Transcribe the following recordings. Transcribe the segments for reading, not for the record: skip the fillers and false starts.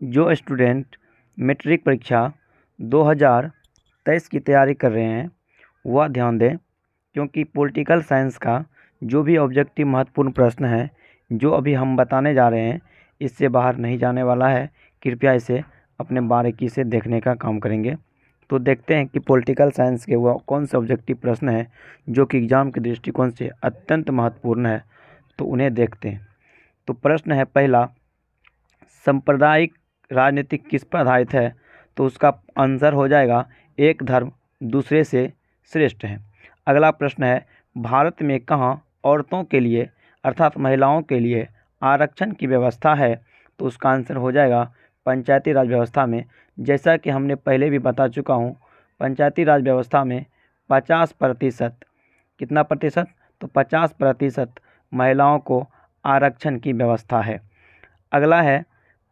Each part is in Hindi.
जो स्टूडेंट मैट्रिक परीक्षा 2023 की तैयारी कर रहे हैं वह ध्यान दें, क्योंकि पॉलिटिकल साइंस का जो भी ऑब्जेक्टिव महत्वपूर्ण प्रश्न है जो अभी हम बताने जा रहे हैं इससे बाहर नहीं जाने वाला है। कृपया इसे अपने बारीकी से देखने का काम करेंगे। तो देखते हैं कि पॉलिटिकल साइंस के वह कौन से ऑब्जेक्टिव प्रश्न हैं जो कि एग्ज़ाम के दृष्टिकोण से अत्यंत महत्वपूर्ण है, तो उन्हें देखते हैं। तो प्रश्न है पहला, सांप्रदायिक राजनीति किस पर आधारित है? तो उसका आंसर हो जाएगा एक धर्म दूसरे से श्रेष्ठ है। अगला प्रश्न है, भारत में कहाँ औरतों के लिए अर्थात महिलाओं के लिए आरक्षण की व्यवस्था है? तो उसका आंसर हो जाएगा पंचायती राज व्यवस्था में। जैसा कि हमने पहले भी बता चुका हूँ, पंचायती राज व्यवस्था में 50% कितना प्रतिशत? तो 50% महिलाओं को आरक्षण की व्यवस्था है। अगला है,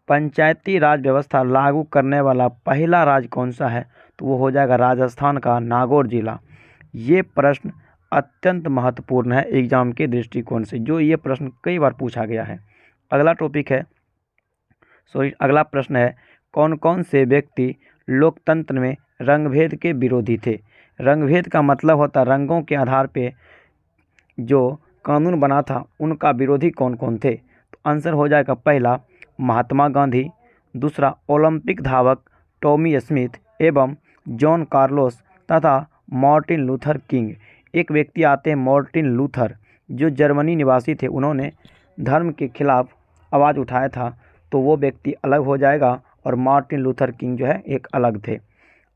पंचायती राज व्यवस्था लागू करने वाला पहला राज्य कौन सा है? तो वो हो जाएगा राजस्थान का नागौर जिला। ये प्रश्न अत्यंत महत्वपूर्ण है एग्जाम के दृष्टिकोण से, जो ये प्रश्न कई बार पूछा गया है। अगला प्रश्न है, कौन कौन से व्यक्ति लोकतंत्र में रंगभेद के विरोधी थे? रंगभेद का मतलब होता है रंगों के आधार पे जो कानून बना था उनका विरोधी कौन कौन थे? तो आंसर हो जाएगा पहला महात्मा गांधी, दूसरा ओलंपिक धावक टॉमी स्मिथ एवं जॉन कार्लोस तथा मार्टिन लूथर किंग। एक व्यक्ति आते हैं मार्टिन लूथर, जो जर्मनी निवासी थे, उन्होंने धर्म के खिलाफ आवाज़ उठाया था, तो वो व्यक्ति अलग हो जाएगा और मार्टिन लूथर किंग जो है एक अलग थे।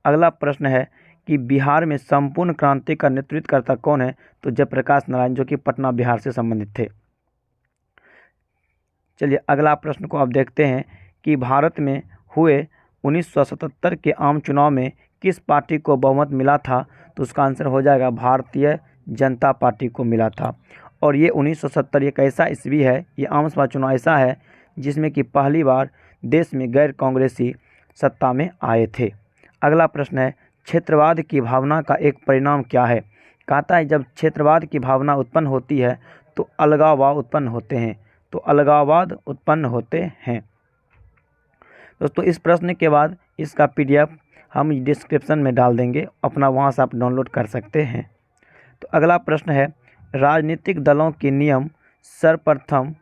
अगला प्रश्न है कि बिहार में संपूर्ण क्रांति का नेतृत्व करता कौन है? तो जयप्रकाश नारायण, जो कि पटना बिहार से संबंधित थे। चलिए अगला प्रश्न को अब देखते हैं कि भारत में हुए 1977 के आम चुनाव में किस पार्टी को बहुमत मिला था? तो उसका आंसर हो जाएगा भारतीय जनता पार्टी को मिला था। और ये 1970 एक ऐसा ईस्वी है, ये आम सभा चुनाव ऐसा है जिसमें कि पहली बार देश में गैर कांग्रेसी सत्ता में आए थे। अगला प्रश्न है, क्षेत्रवाद की भावना का एक परिणाम क्या है? कहता है जब क्षेत्रवाद की भावना उत्पन्न होती है तो अलगाववाद उत्पन्न होते हैं, तो अलगाववाद उत्पन्न होते हैं। दोस्तों इस प्रश्न के बाद इसका पीडीएफ हम डिस्क्रिप्शन में डाल देंगे, अपना वहां से आप डाउनलोड कर सकते हैं। तो अगला प्रश्न है, राजनीतिक दलों के नियम सर्वप्रथम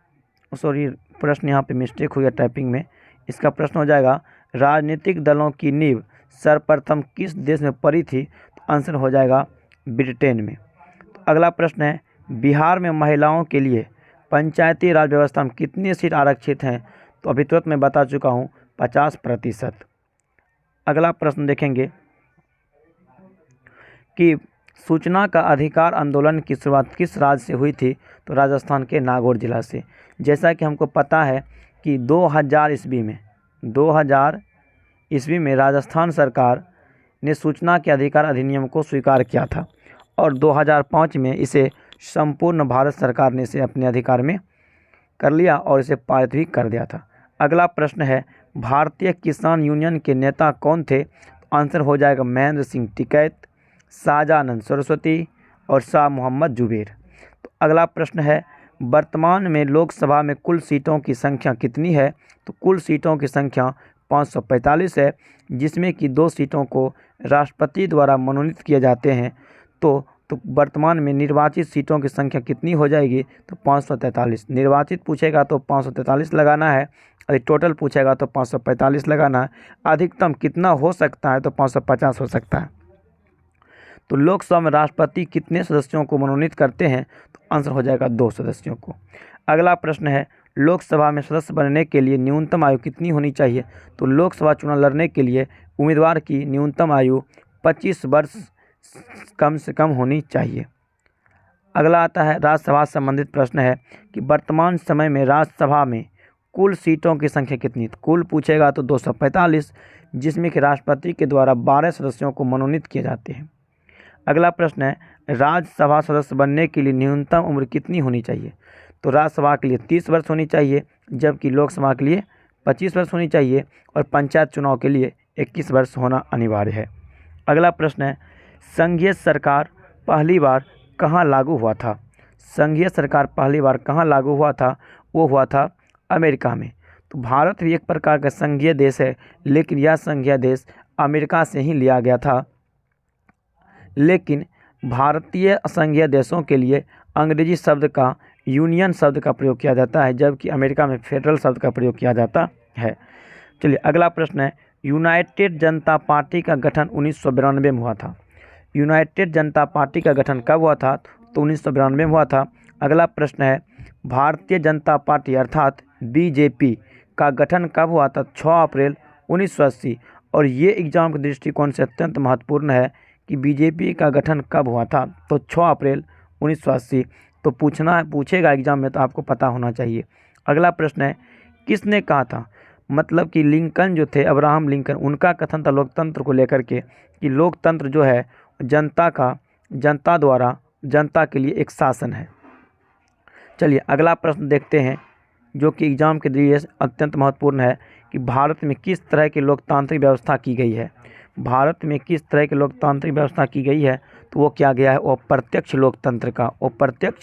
प्रश्न यहाँ पे मिस्टेक हुई है टाइपिंग में। इसका प्रश्न हो जाएगा राजनीतिक दलों की नींव सर्वप्रथम किस देश में पड़ी थी? तो आंसर हो जाएगा ब्रिटेन में। तो अगला प्रश्न है, बिहार में महिलाओं के लिए पंचायती राज व्यवस्था में कितनी सीट आरक्षित हैं? तो अभी तुरंत मैं बता चुका हूँ 50%। अगला प्रश्न देखेंगे कि सूचना का अधिकार आंदोलन की शुरुआत किस राज्य से हुई थी? तो राजस्थान के नागौर जिला से। जैसा कि हमको पता है कि 2000 ईस्वी में राजस्थान सरकार ने सूचना के अधिकार अधिनियम को स्वीकार किया था और 2005 में इसे संपूर्ण भारत सरकार ने इसे अपने अधिकार में कर लिया और इसे पारित भी कर दिया था। अगला प्रश्न है, भारतीय किसान यूनियन के नेता कौन थे? आंसर हो जाएगा महेंद्र सिंह टिकैत, शाहजानंद सरस्वती और शाह मोहम्मद जुबैर। तो अगला प्रश्न है, वर्तमान में लोकसभा में कुल सीटों की संख्या कितनी है? तो कुल सीटों की संख्या 545 है, जिसमें कि 2 सीटों को राष्ट्रपति द्वारा मनोनीत किए जाते हैं। तो वर्तमान में निर्वाचित सीटों की संख्या कितनी हो जाएगी? तो 543। निर्वाचित पूछेगा तो 543 लगाना है, और टोटल पूछेगा तो 545 लगाना है। अधिकतम कितना हो सकता है? तो 550 हो सकता है। तो लोकसभा में राष्ट्रपति कितने सदस्यों को मनोनीत करते हैं? तो आंसर हो जाएगा 2 सदस्यों को। अगला प्रश्न है, लोकसभा में सदस्य बनने के लिए न्यूनतम आयु कितनी होनी चाहिए? तो लोकसभा चुनाव लड़ने के लिए उम्मीदवार की न्यूनतम आयु 25 वर्ष कम से कम होनी चाहिए। अगला आता है राज्यसभा से संबंधित प्रश्न है कि वर्तमान समय में राज्यसभा में कुल सीटों की संख्या कितनी? तो कुल पूछेगा तो 245, जिसमें कि राष्ट्रपति के द्वारा 12 सदस्यों को मनोनीत किए जाते हैं। अगला प्रश्न है, राज्यसभा सदस्य बनने के लिए न्यूनतम उम्र कितनी होनी चाहिए? तो राज्यसभा के लिए 30 वर्ष होनी चाहिए, जबकि लोकसभा के लिए 25 वर्ष होनी चाहिए और पंचायत चुनाव के लिए 21 वर्ष होना अनिवार्य है। अगला प्रश्न है, संघीय सरकार पहली बार कहाँ लागू हुआ था? संघीय सरकार पहली बार कहाँ लागू हुआ था? वो हुआ था अमेरिका में। तो भारत भी एक प्रकार का संघीय देश है, लेकिन यह संघीय देश अमेरिका से ही लिया गया था। लेकिन भारतीय संघीय देशों के लिए अंग्रेजी शब्द का यूनियन शब्द का प्रयोग किया जाता है, जबकि अमेरिका में फेडरल शब्द का प्रयोग किया जाता है। चलिए अगला प्रश्न है, यूनाइटेड जनता पार्टी का गठन 1992 में हुआ था। यूनाइटेड जनता पार्टी का गठन कब हुआ था? तो 1992 में हुआ था। अगला प्रश्न है, भारतीय जनता पार्टी अर्थात बीजेपी का गठन कब हुआ था? 6 अप्रैल 1980। और ये एग्जाम के दृष्टिकोण से अत्यंत महत्वपूर्ण है कि बीजेपी का गठन कब हुआ था। तो 6 अप्रैल 1980। तो पूछेगा एग्जाम में, तो आपको पता होना चाहिए। अगला प्रश्न है, किसने कहा था? मतलब कि लिंकन जो थे, अब्राहम लिंकन, उनका कथन था लोकतंत्र को लेकर के कि लोकतंत्र जो है जनता द्वारा जनता के लिए एक शासन है। चलिए अगला प्रश्न देखते हैं, जो कि एग्जाम के लिए अत्यंत महत्वपूर्ण है कि भारत में किस तरह की लोकतांत्रिक व्यवस्था की गई है। भारत में किस तरह की लोकतांत्रिक व्यवस्था की गई है? तो वो क्या गया है? वो अप्रत्यक्ष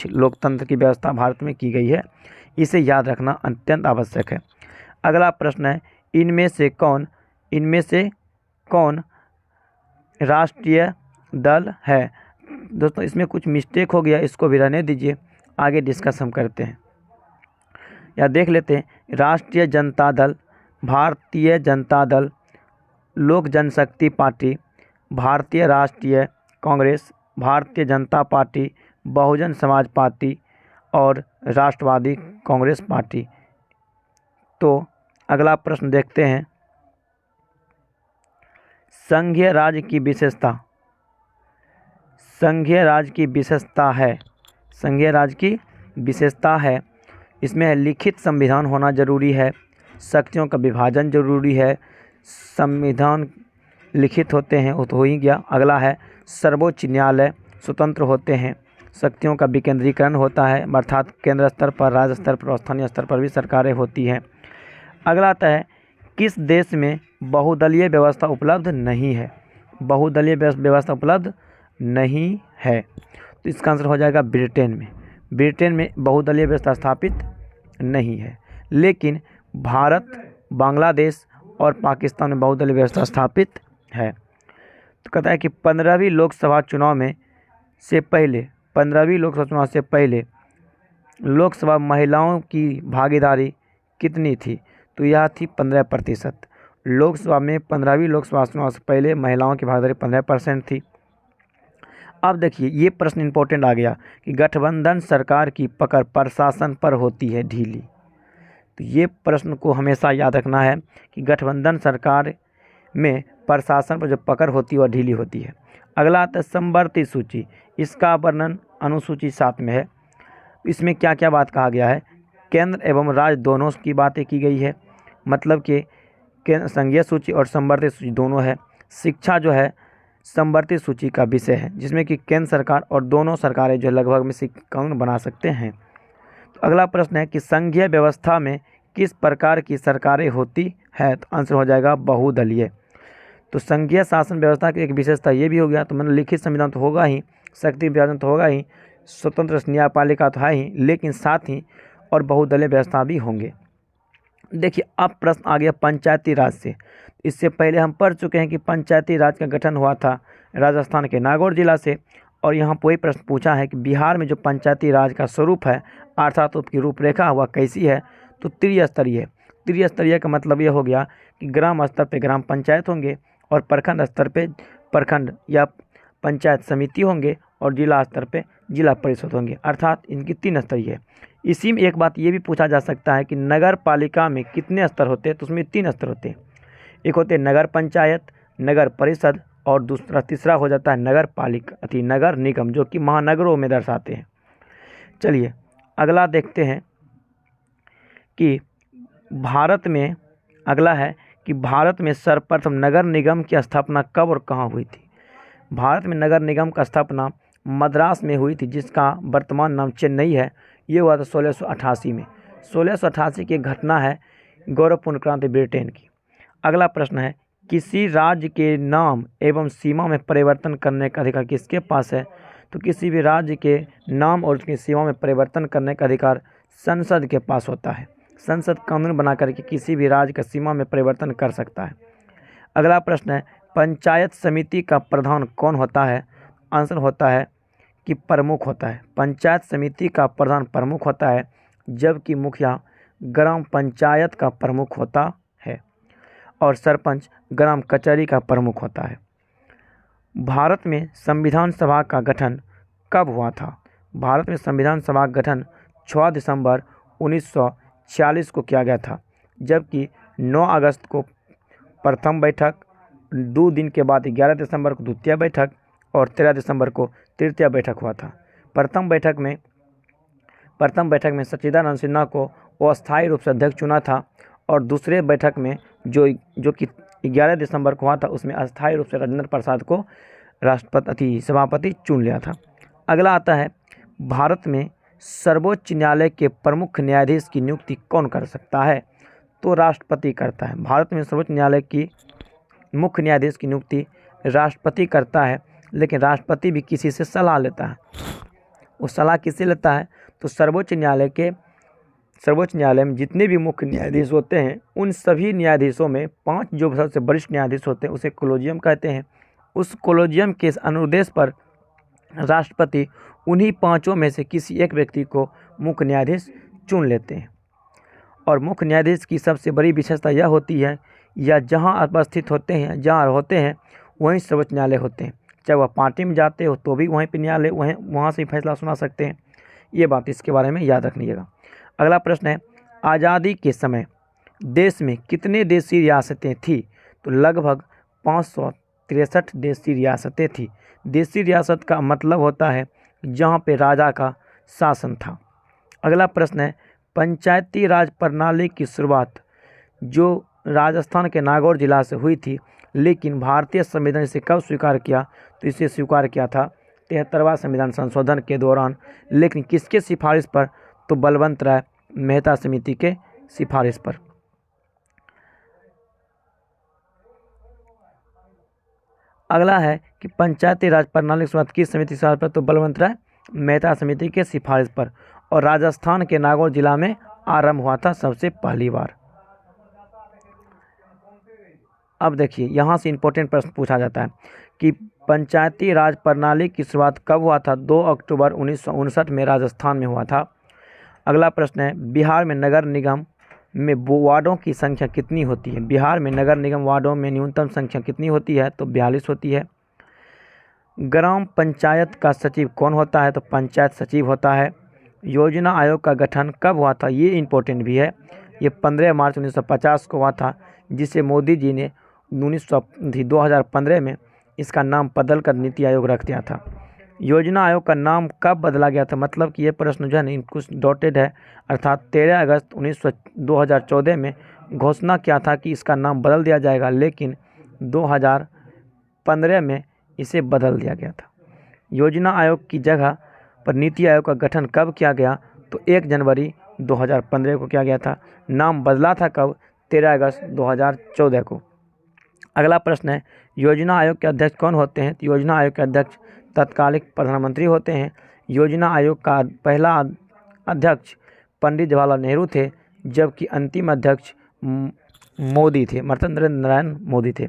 लोकतंत्र की व्यवस्था भारत में की गई है। इसे याद रखना अत्यंत आवश्यक है। अगला प्रश्न है, इनमें से कौन राष्ट्रीय दल है? दोस्तों इसमें कुछ मिस्टेक हो गया, इसको भी रहने दीजिए, आगे डिस्कस हम करते हैं। या देख लेते हैं, राष्ट्रीय जनता दल, भारतीय जनता दल, लोक जनशक्ति पार्टी, भारतीय राष्ट्रीय कांग्रेस, भारतीय जनता पार्टी, बहुजन समाज पार्टी और राष्ट्रवादी कांग्रेस पार्टी। तो अगला प्रश्न देखते हैं, संघीय राज्य की विशेषता। संघीय राज्य की विशेषता है, इसमें लिखित संविधान होना जरूरी है, शक्तियों का विभाजन जरूरी है, संविधान लिखित होते हैं, वो तो हो ही गया। अगला है, सर्वोच्च न्यायालय स्वतंत्र होते हैं, शक्तियों का विकेंद्रीकरण होता है, अर्थात केंद्र स्तर पर, राज्य स्तर पर, स्थानीय स्तर पर भी सरकारें होती हैं। अगला आता है, किस देश में बहुदलीय व्यवस्था उपलब्ध नहीं है? बहुदलीय व्यवस्था उपलब्ध नहीं है, तो इसका आंसर हो जाएगा ब्रिटेन में। ब्रिटेन में बहुदलीय व्यवस्था स्थापित नहीं है, लेकिन भारत, बांग्लादेश और पाकिस्तान में बहुदलीय व्यवस्था स्थापित है। तो कहता है कि 15वीं लोकसभा चुनाव से पहले लोकसभा महिलाओं की भागीदारी कितनी थी? तो यह थी 15%। लोकसभा में 15वीं लोकसभा चुनाव से पहले महिलाओं की भागीदारी 15% थी। अब देखिए ये प्रश्न इंपॉर्टेंट आ गया कि गठबंधन सरकार की पकड़ प्रशासन पर होती है ढीली। तो ये प्रश्न को हमेशा याद रखना है कि गठबंधन सरकार में प्रशासन पर जो पकड़ होती है वह ढीली होती है। अगला आता है समवर्ती सूची, इसका वर्णन अनुसूची 7 में है। इसमें क्या क्या बात कहा गया है? केंद्र एवं राज्य दोनों की बातें की गई है, मतलब कि संघीय सूची और समवर्ती सूची दोनों है। शिक्षा जो है समवर्ती सूची का विषय है, जिसमें कि केंद्र सरकार और दोनों सरकारें जो लगभग में कानून बना सकते हैं। तो अगला प्रश्न है कि संघीय व्यवस्था में किस प्रकार की सरकारें होती है? तो आंसर हो जाएगा बहुदलीय। तो संघीय शासन व्यवस्था की एक विशेषता ये भी हो गया, तो मैंने लिखित संविधान तो होगा ही, शक्ति विभाजन तो होगा ही, स्वतंत्र न्यायपालिका तो है ही, लेकिन साथ ही और बहुदलीय व्यवस्था भी होंगे। देखिए अब प्रश्न आ गया पंचायती राज से। इससे पहले हम पढ़ चुके हैं कि पंचायती राज का गठन हुआ था राजस्थान के नागौर जिला से, और यहाँ पर वही प्रश्न पूछा है कि बिहार में जो पंचायती राज का स्वरूप है अर्थात उसकी रूपरेखा हुआ कैसी है? तो त्रिस्तरीय। त्रिस्तरीय का मतलब ये हो गया कि ग्राम स्तर पे ग्राम पंचायत होंगे और प्रखंड स्तर पे प्रखंड या पंचायत समिति होंगे और जिला स्तर पे जिला परिषद होंगे, अर्थात इनकी 3 स्तरीय है। इसी में एक बात ये भी पूछा जा सकता है कि नगर पालिका में कितने स्तर होते हैं? तो उसमें 3 स्तर होते हैं, एक होते हैं नगर पंचायत, नगर परिषद और तीसरा हो जाता है नगर निगम, जो कि महानगरों में दर्शाते हैं। चलिए अगला देखते हैं कि भारत में सर्वप्रथम नगर निगम की स्थापना कब और कहाँ हुई थी? भारत में नगर निगम का स्थापना मद्रास में हुई थी, जिसका वर्तमान नाम चेन्नई है। ये हुआ था 1688 में। 1688 की घटना है गौरवपूर्ण क्रांति ब्रिटेन की। अगला प्रश्न है, किसी राज्य के नाम एवं सीमा में परिवर्तन करने का अधिकार किसके पास है? तो किसी भी राज्य के नाम और उसकी सीमा में परिवर्तन करने का अधिकार संसद के पास होता है। संसद कानून बना करके किसी भी राज्य का सीमा में परिवर्तन कर सकता है। अगला प्रश्न है, पंचायत समिति का प्रधान कौन होता है? आंसर होता है कि प्रमुख होता है। पंचायत समिति का प्रधान प्रमुख होता है, जबकि मुखिया ग्राम पंचायत का प्रमुख होता है और सरपंच ग्राम कचहरी का प्रमुख होता है। भारत में संविधान सभा का गठन कब हुआ था? भारत में संविधान सभा का गठन 6 दिसंबर 1946 को किया गया था, जबकि 9 अगस्त को प्रथम बैठक, 2 दिन के बाद 11 दिसंबर को द्वितीय बैठक और 13 दिसंबर को तृतीय बैठक हुआ था। प्रथम बैठक में सच्चिदानंद सिन्हा को अस्थायी रूप से अध्यक्ष चुना था और दूसरे बैठक में जो कि 11 दिसंबर को हुआ था, उसमें अस्थायी रूप से राजेंद्र प्रसाद को सभापति चुन लिया था। अगला आता है, भारत में सर्वोच्च न्यायालय के प्रमुख न्यायाधीश की नियुक्ति कौन कर सकता है? तो राष्ट्रपति करता है। भारत में सर्वोच्च न्यायालय की मुख्य न्यायाधीश की नियुक्ति राष्ट्रपति करता है, लेकिन राष्ट्रपति भी किसी से सलाह लेता है। वो सलाह किससे लेता है? तो सर्वोच्च न्यायालय में जितने भी मुख्य न्यायाधीश होते हैं, उन सभी न्यायाधीशों में 5 जो सबसे वरिष्ठ न्यायाधीश होते हैं उसे कोलेजियम कहते हैं। उस कोलेजियम के अनुदेश पर राष्ट्रपति उन्हीं 5 में से किसी एक व्यक्ति को मुख्य न्यायाधीश चुन लेते हैं। और मुख्य न्यायाधीश की सबसे बड़ी विशेषता यह होती है, या जहाँ उपस्थित होते हैं, जहाँ होते हैं वहीं सर्वोच्च न्यायालय होते हैं। चाहे वह पार्टी में जाते हो तो भी वहीं पे न्यायालय वहाँ से फैसला सुना सकते हैं। ये बात इसके बारे में याद रखिएगा। अगला प्रश्न है, आज़ादी के समय देश में कितने देशी रियासतें थी? तो लगभग 563 देशी रियासतें थी। देशी रियासत का मतलब होता है जहाँ पे राजा का शासन था। अगला प्रश्न है, पंचायती राज प्रणाली की शुरुआत जो राजस्थान के नागौर जिला से हुई थी, लेकिन भारतीय संविधान इसे कब स्वीकार किया? तो इसे स्वीकार किया था 73वां संविधान संशोधन के दौरान, लेकिन किसके सिफारिश पर? तो बलवंत राय मेहता समिति के सिफारिश पर। अगला है कि पंचायती राज प्रणाली की शुरुआत किस समिति की सिफारिश पर? तो बलवंत राय मेहता समिति के सिफारिश पर, और राजस्थान के नागौर जिला में आरंभ हुआ था सबसे पहली बार। अब देखिए, यहाँ से इम्पोर्टेंट प्रश्न पूछा जाता है कि पंचायती राज प्रणाली की शुरुआत कब हुआ था? 2 अक्टूबर 1959 में राजस्थान में हुआ था। अगला प्रश्न है, बिहार में नगर निगम में वार्डों की संख्या कितनी होती है? बिहार में नगर निगम वार्डों में न्यूनतम संख्या कितनी होती है? तो 42 होती है। ग्राम पंचायत का सचिव कौन होता है? तो पंचायत सचिव होता है। योजना आयोग का गठन कब हुआ था? ये इम्पोर्टेंट भी है। ये 15 मार्च 1950 को हुआ था, जिसे मोदी जी ने 2015 में इसका नाम बदल कर नीति आयोग रख दिया था। योजना आयोग का नाम कब बदला गया था? मतलब कि ये प्रश्न जो है ना कुछ डॉटेड है, अर्थात 13 अगस्त 2014 में घोषणा किया था कि इसका नाम बदल दिया जाएगा, लेकिन 2015 में इसे बदल दिया गया था। योजना आयोग की जगह पर नीति आयोग का गठन कब किया गया? तो 1 जनवरी 2015 को किया गया था। नाम बदला था कब? 13 अगस्त 2014 को। अगला प्रश्न है, योजना आयोग के अध्यक्ष कौन होते हैं? तो योजना आयोग के अध्यक्ष तत्कालिक प्रधानमंत्री होते हैं। योजना आयोग का पहला अध्यक्ष पंडित जवाहरलाल नेहरू थे, जबकि अंतिम अध्यक्ष मोदी थे, नरेंद्र नारायण मोदी थे।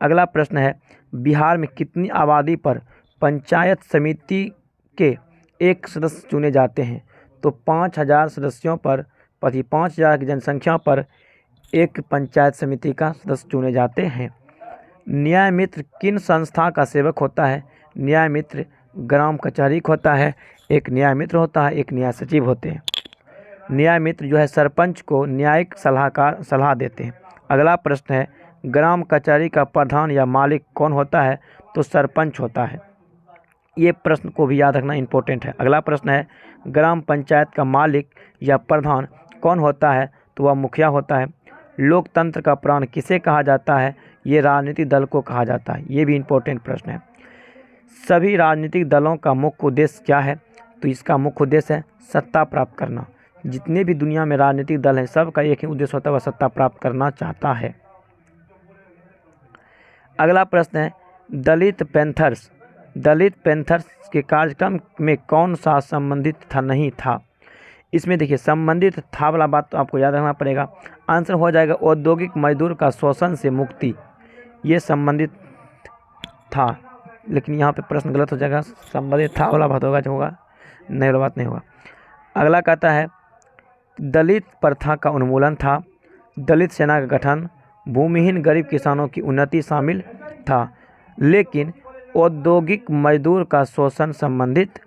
अगला प्रश्न है, बिहार में कितनी आबादी पर पंचायत समिति के 1 सदस्य चुने जाते हैं? तो 5000 सदस्यों पर 5000 की जनसंख्या पर एक पंचायत समिति का सदस्य चुने जाते हैं। न्याय मित्र किन संस्था का सेवक होता है? न्याय मित्र ग्राम कचहरी होता है। एक न्याय मित्र होता है, एक न्याय सचिव होते हैं। न्याय मित्र जो है सरपंच को न्यायिक सलाह देते हैं। अगला प्रश्न है, ग्राम कचहरी का प्रधान या मालिक कौन होता है? तो सरपंच होता है। ये प्रश्न को भी याद रखना इम्पोर्टेंट है। अगला प्रश्न है, ग्राम पंचायत का मालिक या प्रधान कौन होता है? तो वह मुखिया होता है। लोकतंत्र का प्राण किसे कहा जाता है? ये राजनीतिक दल को कहा जाता है। ये भी इम्पोर्टेंट प्रश्न है। सभी राजनीतिक दलों का मुख्य उद्देश्य क्या है? तो इसका मुख्य उद्देश्य है सत्ता प्राप्त करना। जितने भी दुनिया में राजनीतिक दल हैं, सबका एक ही उद्देश्य होता है, वह सत्ता प्राप्त करना चाहता है। अगला प्रश्न है, दलित पैंथर्स के कार्यक्रम में कौन सा संबंधित नहीं था? इसमें देखिए संबंधित था वाला बात तो आपको याद रखना पड़ेगा। आंसर हो जाएगा औद्योगिक मजदूर का शोषण से मुक्ति, ये संबंधित था, लेकिन यहाँ पे प्रश्न गलत हो जाएगा, संबंधित था वाला बात होगा जो होगा, नहीं वाला बात नहीं होगा। अगला कहता है दलित प्रथा का उन्मूलन था, दलित सेना का गठन, भूमिहीन गरीब किसानों की उन्नति शामिल था, लेकिन औद्योगिक मजदूर का शोषण संबंधित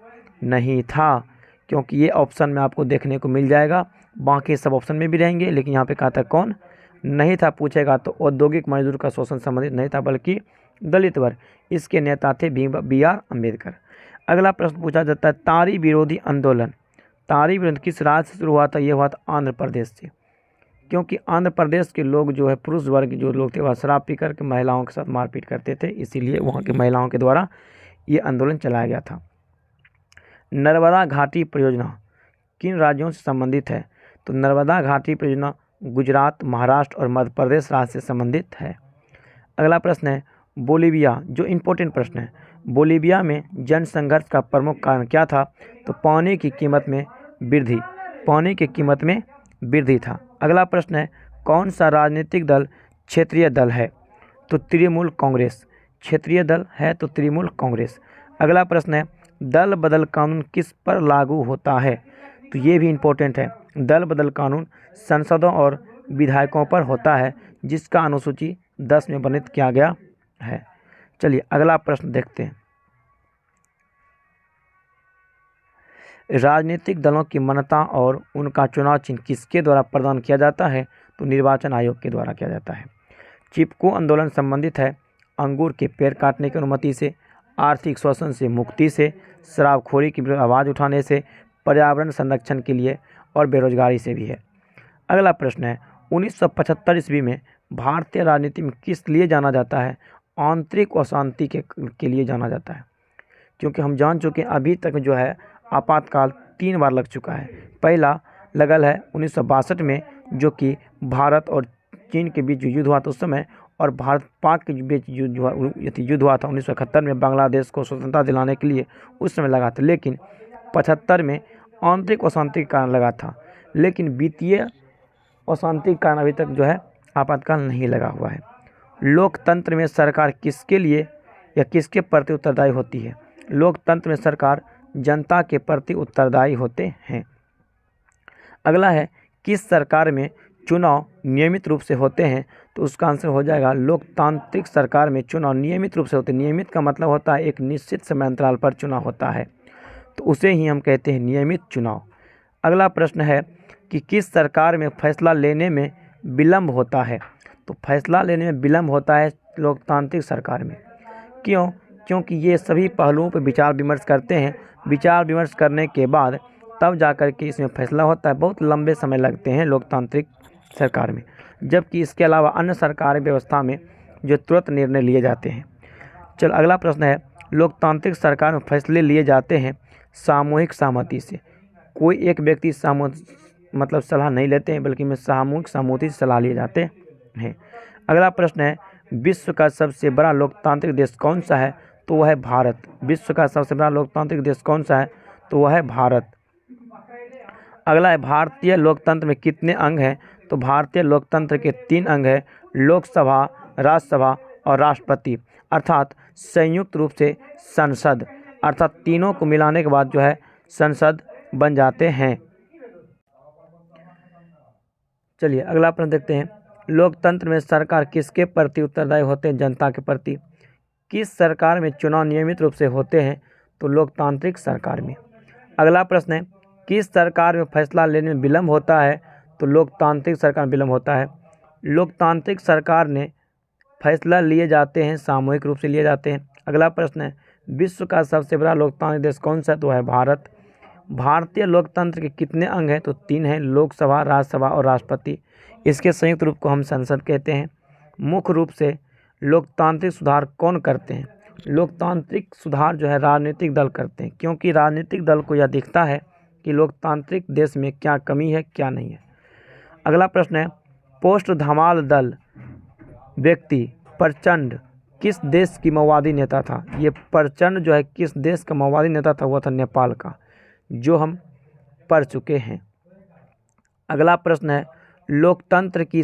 नहीं था, क्योंकि ये ऑप्शन में आपको देखने को मिल जाएगा, बाकी सब ऑप्शन में भी रहेंगे, लेकिन यहाँ पे कहा था कौन नहीं था पूछेगा तो औद्योगिक मजदूर का शोषण संबंधित नहीं था, बल्कि दलित वर्ग, इसके नेता थे BR अम्बेडकर। अगला प्रश्न पूछा जाता है तारी विरोधी आंदोलन, तारी विरोधी किस राज्य से शुरू हुआ था? ये हुआ था आंध्र प्रदेश से, क्योंकि आंध्र प्रदेश के लोग जो है पुरुष वर्ग जो लोग थे वह शराब पी करके महिलाओं के साथ मारपीट करते थे, इसीलिए वहाँ की महिलाओं के द्वारा ये आंदोलन चलाया गया था। नर्मदा घाटी परियोजना किन राज्यों से संबंधित है? तो नर्मदा घाटी परियोजना गुजरात, महाराष्ट्र और मध्य प्रदेश राज्य से संबंधित है। अगला प्रश्न है बोलीविया, जो इम्पोर्टेंट प्रश्न है, बोलीविया में जनसंघर्ष का प्रमुख कारण क्या था? तो पानी की कीमत में वृद्धि, पानी की कीमत में वृद्धि था। अगला प्रश्न है कौन सा राजनीतिक दल क्षेत्रीय दल है? तो तृणमूल कांग्रेस, क्षेत्रीय दल है तो तृणमूल कांग्रेस। अगला प्रश्न है दल बदल कानून किस पर लागू होता है? तो ये भी इम्पोर्टेंट है, दल बदल कानून सांसदों और विधायकों पर होता है, जिसका अनुसूची 10 में वर्णित किया गया है। चलिए अगला प्रश्न देखते हैं। राजनीतिक दलों की मान्यता और उनका चुनाव चिन्ह किसके द्वारा प्रदान किया जाता है? तो निर्वाचन आयोग के द्वारा किया जाता है। चिपको आंदोलन संबंधित है अंगूर के पेड़ काटने की अनुमति से, आर्थिक शोषण से मुक्ति से, शराबखोरी की विरुद्ध आवाज़ उठाने से, पर्यावरण संरक्षण के लिए और बेरोजगारी से भी है। अगला प्रश्न है 1975 ईस्वी में भारतीय राजनीति में किस लिए जाना जाता है? आंतरिक अशांति के लिए जाना जाता है, क्योंकि हम जान चुके हैं अभी तक जो है आपातकाल 3 बार लग चुका है। पहला लगल है 1962 में, जो कि भारत और चीन के बीच युद्ध हुआ था उस समय, और भारत पाक के बीच युद्ध हुआ था 1971 में बांग्लादेश को स्वतंत्रता दिलाने के लिए, उस समय लगा था। लेकिन 75 में आंतरिक अशांति के कारण लगा था, लेकिन वित्तीय अशांति के कारण अभी तक जो है आपातकाल नहीं लगा हुआ है। लोकतंत्र में सरकार किसके लिए या किसके प्रति उत्तरदायी होती है? लोकतंत्र में सरकार जनता के प्रति उत्तरदायी होते हैं। अगला है किस सरकार में चुनाव नियमित रूप से होते हैं? तो उसका आंसर हो जाएगा लोकतांत्रिक सरकार में चुनाव नियमित रूप से होते हैं। नियमित का मतलब होता है एक निश्चित समय अंतराल पर चुनाव होता है, तो उसे ही हम कहते हैं नियमित चुनाव। अगला प्रश्न है कि किस सरकार में फैसला लेने में विलम्ब होता है? तो फैसला लेने में विलम्ब होता है लोकतांत्रिक सरकार में। क्यों? क्योंकि ये सभी पहलुओं पर विचार विमर्श करते हैं, विचार विमर्श करने के बाद तब जाकर के इसमें फैसला होता है। बहुत लंबे समय लगते हैं लोकतांत्रिक सरकार में, जबकि इसके अलावा अन्य सरकारी व्यवस्था में जो तुरंत निर्णय लिए जाते हैं। चलो अगला प्रश्न है लोकतांत्रिक सरकार में फैसले लिए जाते हैं सामूहिक सहमति से। कोई एक व्यक्ति मतलब सलाह नहीं लेते हैं, बल्कि में सामूहिक सहमति से सलाह लिए जाते हैं। अगला प्रश्न है विश्व का सबसे बड़ा लोकतांत्रिक देश कौन सा है? तो वह है भारत। विश्व का सबसे बड़ा लोकतांत्रिक देश कौन सा है? तो वह है भारत। अगला है भारतीय लोकतंत्र में कितने अंग हैं? तो भारतीय लोकतंत्र के 3 अंग हैं, लोकसभा, राज्यसभा और राष्ट्रपति, अर्थात संयुक्त रूप से संसद, अर्थात तीनों को मिलाने के बाद जो है संसद बन जाते हैं। चलिए अगला प्रश्न देखते हैं। लोकतंत्र में सरकार किसके प्रति उत्तरदायी होते हैं? जनता के प्रति। किस सरकार में चुनाव नियमित रूप से होते हैं? तो लोकतांत्रिक सरकार में। अगला प्रश्न है किस सरकार में फैसला लेने में विलम्ब होता है? तो लोकतांत्रिक सरकार में विलम्ब होता है। लोकतांत्रिक सरकार ने फैसला लिए जाते हैं सामूहिक रूप से लिए जाते हैं। अगला प्रश्न है विश्व का सबसे बड़ा लोकतांत्रिक देश कौन सा है? तो है भारत। भारतीय लोकतंत्र के कितने अंग हैं? तो 3 हैं, लोकसभा, राज्यसभा और राष्ट्रपति। इसके संयुक्त रूप को हम संसद कहते हैं। मुख्य रूप से लोकतांत्रिक सुधार कौन करते हैं? लोकतांत्रिक सुधार जो है राजनीतिक दल करते हैं, क्योंकि राजनीतिक दल को यह दिखता है कि लोकतांत्रिक देश में क्या कमी है क्या नहीं है। अगला प्रश्न है पोस्ट धमाल दल व्यक्ति प्रचंड किस देश की माओवादी नेता था? ये प्रचंड जो है किस देश का माओवादी नेता था? वो था नेपाल का, जो हम पढ़ चुके हैं। अगला प्रश्न है, लोकतंत्र की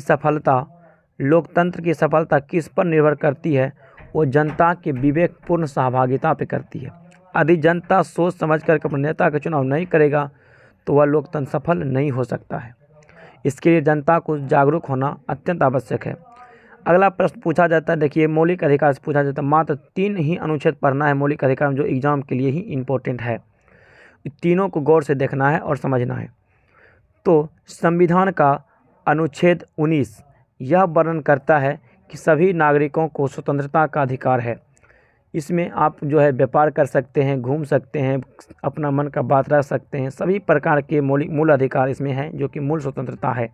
सफलता किस पर निर्भर करती है? वो जनता के विवेकपूर्ण सहभागिता पे करती है। यदि जनता सोच समझ कर अपने नेता का चुनाव नहीं करेगा तो वह लोकतंत्र सफल नहीं हो सकता है। इसके लिए जनता को जागरूक होना अत्यंत आवश्यक है। अगला प्रश्न पूछा जाता है, देखिए मौलिक अधिकार से पूछा जाता है, मात्र 3 ही अनुच्छेद पढ़ना है मौलिक अधिकार में, जो एग्जाम के लिए ही इम्पोर्टेंट है। तीनों को गौर से देखना है और समझना है। तो संविधान का अनुच्छेद 19 यह वर्णन करता है कि सभी नागरिकों को स्वतंत्रता का अधिकार है। इसमें आप जो है व्यापार कर सकते हैं, घूम सकते हैं, अपना मन का बात रख सकते हैं, सभी प्रकार के मूल अधिकार इसमें हैं, जो कि मूल स्वतंत्रता है।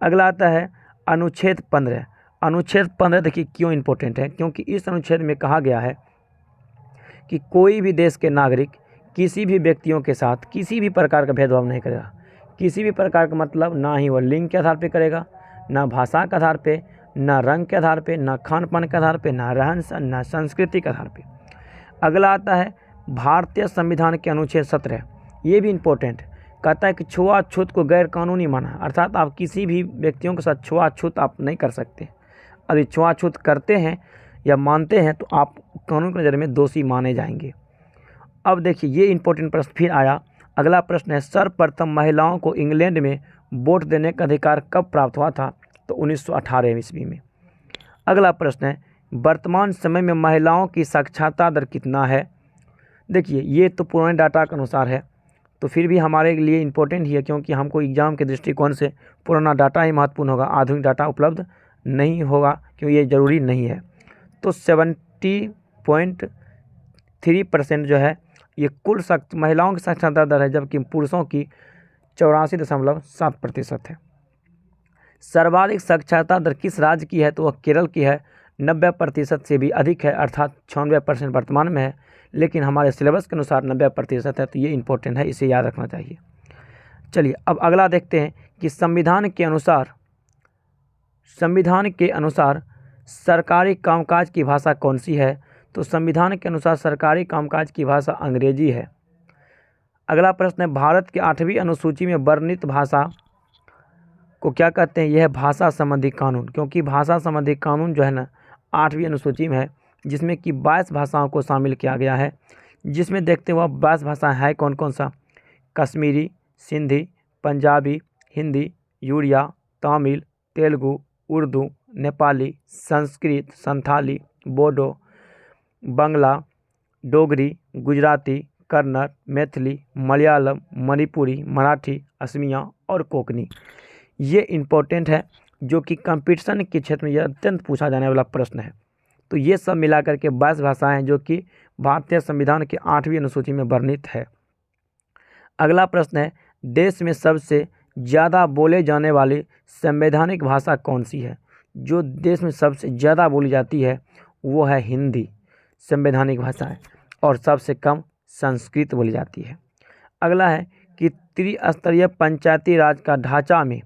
अगला आता है अनुच्छेद 15। अनुच्छेद 15 देखिए क्यों इम्पोर्टेंट है, क्योंकि इस अनुच्छेद में कहा गया है कि कोई भी देश के नागरिक किसी भी व्यक्तियों के साथ किसी भी प्रकार का भेदभाव नहीं करेगा। किसी भी प्रकार का मतलब ना ही वह लिंग के आधार पर करेगा, ना भाषा के आधार पे, ना रंग के आधार पे, ना खान पान के आधार पे, ना रहन सहन, ना संस्कृति के आधार पे। अगला आता है भारतीय संविधान के अनुच्छेद 17। ये भी इम्पोर्टेंट कहता है कि छुआछूत को गैर कानूनी माना, अर्थात आप किसी भी व्यक्तियों के साथ छुआछूत आप नहीं कर सकते। यदि छुआछूत करते हैं या मानते हैं तो आप कानून की नज़र में दोषी माने जाएंगे। अब देखिए ये इम्पोर्टेंट प्रश्न फिर आया। अगला प्रश्न है, सर्वप्रथम महिलाओं को इंग्लैंड में वोट देने का अधिकार कब प्राप्त हुआ था? तो 1918 ईस्वी में। अगला प्रश्न है, वर्तमान समय में महिलाओं की साक्षरता दर कितना है? देखिए ये तो पुराने डाटा के अनुसार है, तो फिर भी हमारे लिए इम्पोर्टेंट ही है, क्योंकि हमको एग्जाम के दृष्टिकोण से पुराना डाटा ही महत्वपूर्ण होगा, आधुनिक डाटा उपलब्ध नहीं होगा, क्योंकि ये ज़रूरी नहीं है। तो 70.3% जो है ये कुल महिलाओं की साक्षरता दर है, जबकि पुरुषों की 84.7% है। सर्वाधिक साक्षरता दर किस राज्य की है? तो वह केरल की है, 90% से भी अधिक है, अर्थात 96% वर्तमान में है, लेकिन हमारे सिलेबस के अनुसार 90% है, तो ये इम्पोर्टेंट है, इसे याद रखना चाहिए। चलिए अब अगला देखते हैं कि संविधान के अनुसार सरकारी कामकाज की भाषा कौन सी है? तो संविधान के अनुसार सरकारी कामकाज की भाषा अंग्रेजी है। अगला प्रश्न है, भारत के 8वीं अनुसूची में वर्णित भाषा को क्या कहते हैं? यह है भाषा संबंधी कानून, क्योंकि भाषा संबंधी कानून जो है ना 8वीं अनुसूची में है, जिसमें कि 22 भाषाओं को शामिल किया गया है। जिसमें देखते हुए 22 भाषाएं हैं कौन कौन सा? कश्मीरी, सिंधी, पंजाबी, हिंदी, उड़िया, तमिल, तेलुगु, उर्दू, नेपाली, संस्कृत, संथाली, बोडो, बंगला, डोगरी, गुजराती, कन्नड़, मैथिली, मलयालम, मणिपुरी, मराठी, असमिया और कोंकणी। ये इम्पोर्टेंट है, जो कि कंपटीशन के क्षेत्र में यह अत्यंत पूछा जाने वाला प्रश्न है। तो ये सब मिलाकर के 22 भाषाएं हैं, जो कि भारतीय संविधान के 8वीं अनुसूची में वर्णित है। अगला प्रश्न है, देश में सबसे ज़्यादा बोले जाने वाली संवैधानिक भाषा कौन सी है? जो देश में सबसे ज़्यादा बोली जाती है वो है हिंदी संवैधानिक भाषा है, और सबसे कम संस्कृत बोली जाती है। अगला है कि त्रिस्तरीय पंचायती राज का ढांचा में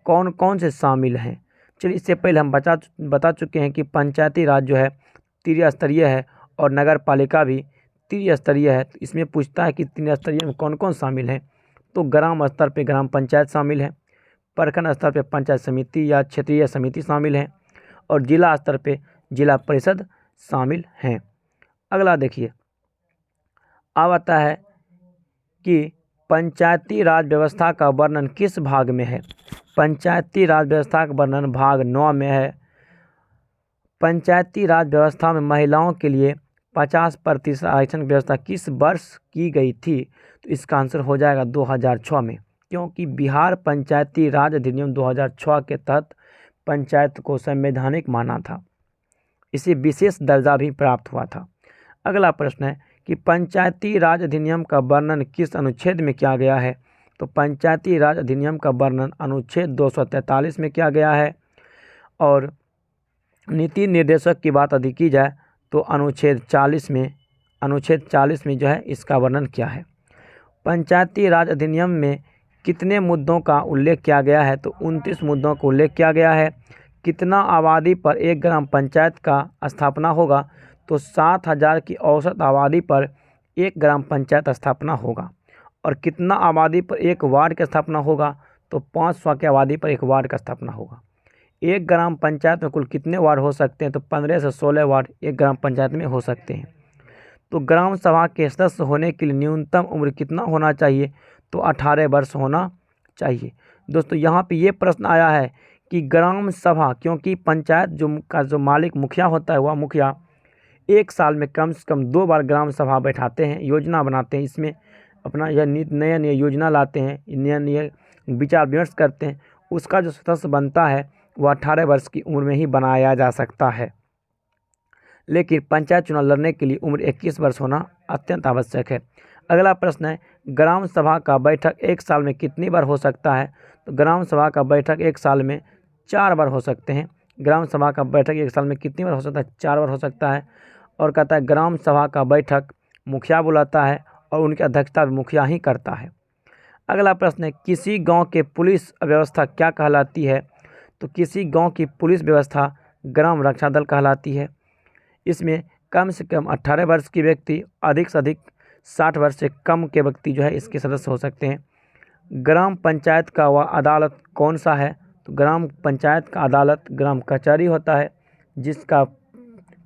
कौन कौन से शामिल हैं? चलिए इससे पहले हम बता चुके हैं कि पंचायती राज जो है त्रिस्तरीय है और नगर पालिका भी त्रिस्तरीय है। तो इसमें पूछता है कि त्रिस्तरीय में कौन कौन शामिल हैं? तो ग्राम स्तर पे ग्राम पंचायत शामिल है, प्रखंड स्तर पे पंचायत समिति या क्षेत्रीय समिति शामिल है, और जिला स्तर पे जिला परिषद शामिल हैं। अगला देखिए, अब आता है कि पंचायती राज व्यवस्था का वर्णन किस भाग में है? पंचायती राज व्यवस्था का वर्णन भाग 9 में है। पंचायती राज व्यवस्था में महिलाओं के लिए 50% आरक्षण की व्यवस्था किस वर्ष की गई थी? तो इसका आंसर हो जाएगा 2006 में, क्योंकि बिहार पंचायती राज अधिनियम 2006 के तहत पंचायत को संवैधानिक माना था, इसे विशेष दर्जा भी प्राप्त हुआ था। अगला प्रश्न है कि पंचायती राज अधिनियम का वर्णन किस अनुच्छेद में किया गया है? तो पंचायती राज अधिनियम का वर्णन अनुच्छेद 243 में किया गया है, और नीति निर्देशक की बात यदि की जाए तो अनुच्छेद 40 में जो है इसका वर्णन किया है। पंचायती राज अधिनियम में कितने मुद्दों का उल्लेख किया गया है? तो 29 मुद्दों का उल्लेख किया गया है। कितना आबादी पर एक ग्राम पंचायत का स्थापना होगा? तो 7000 की औसत आबादी पर एक ग्राम पंचायत स्थापना होगा। और कितना आबादी पर एक वार्ड की स्थापना होगा? तो 500 की आबादी पर एक वार्ड का स्थापना होगा। एक ग्राम पंचायत में कुल कितने वार्ड हो सकते हैं? तो 15 से 16 वार्ड एक ग्राम पंचायत में हो सकते हैं। तो ग्राम सभा के सदस्य होने के लिए न्यूनतम उम्र कितना होना चाहिए? तो 18 वर्ष होना चाहिए। दोस्तों यहाँ पे ये प्रश्न आया है कि ग्राम सभा, क्योंकि पंचायत जो मालिक मुखिया होता है, वह मुखिया एक साल में कम से कम 2 बार ग्राम सभा बैठाते हैं, योजना बनाते हैं, इसमें अपना यह नया नया योजना लाते हैं, नया नया विचार विमर्श करते हैं। उसका जो सदस्य बनता है वह 18 वर्ष की उम्र में ही बनाया जा सकता है। लेकिन पंचायत चुनाव लड़ने के लिए उम्र 21 वर्ष होना अत्यंत आवश्यक है। अगला प्रश्न है, ग्राम सभा का बैठक एक साल में कितनी बार हो सकता है? तो ग्राम सभा का बैठक एक साल में 4 बार हो सकते हैं। ग्राम सभा का बैठक एक साल में कितनी बार हो सकता है? 4 बार हो सकता है। और कहता है ग्राम सभा का बैठक मुखिया बुलाता है और उनकी अध्यक्षता भी मुखिया ही करता है। अगला प्रश्न है, किसी गांव के पुलिस व्यवस्था क्या कहलाती है? तो किसी गांव की पुलिस व्यवस्था ग्राम रक्षा दल कहलाती है। इसमें कम से कम 18 वर्ष की व्यक्ति, अधिक से अधिक 60 वर्ष से कम के व्यक्ति जो है इसके सदस्य हो सकते हैं। ग्राम पंचायत का वह अदालत कौन सा है? तो ग्राम पंचायत का अदालत ग्राम कचहरी होता है, जिसका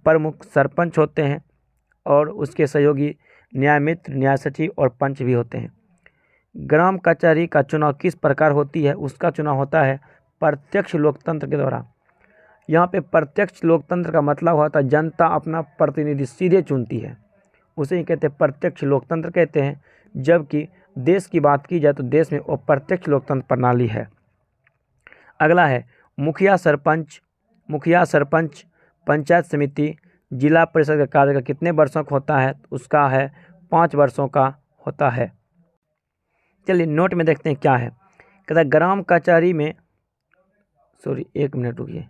प्रमुख सरपंच होते हैं और उसके सहयोगी न्याय मित्र, न्याय सचिव और पंच भी होते हैं। ग्राम कचहरी का चुनाव किस प्रकार होती है? उसका चुनाव होता है प्रत्यक्ष लोकतंत्र के द्वारा। यहाँ पे प्रत्यक्ष लोकतंत्र का मतलब होता है जनता अपना प्रतिनिधि सीधे चुनती है, उसे ही कहते हैं प्रत्यक्ष लोकतंत्र कहते हैं। जबकि देश की बात की जाए तो देश में अप्रत्यक्ष लोकतंत्र प्रणाली है। अगला है मुखिया सरपंच पंचायत समिति जिला परिषद का कार्यकाल कितने वर्षों का होता है? उसका है 5 वर्षों का होता है। चलिए नोट में देखते हैं क्या है। कहता है ग्राम कचहरी में, एक मिनट रुकिए।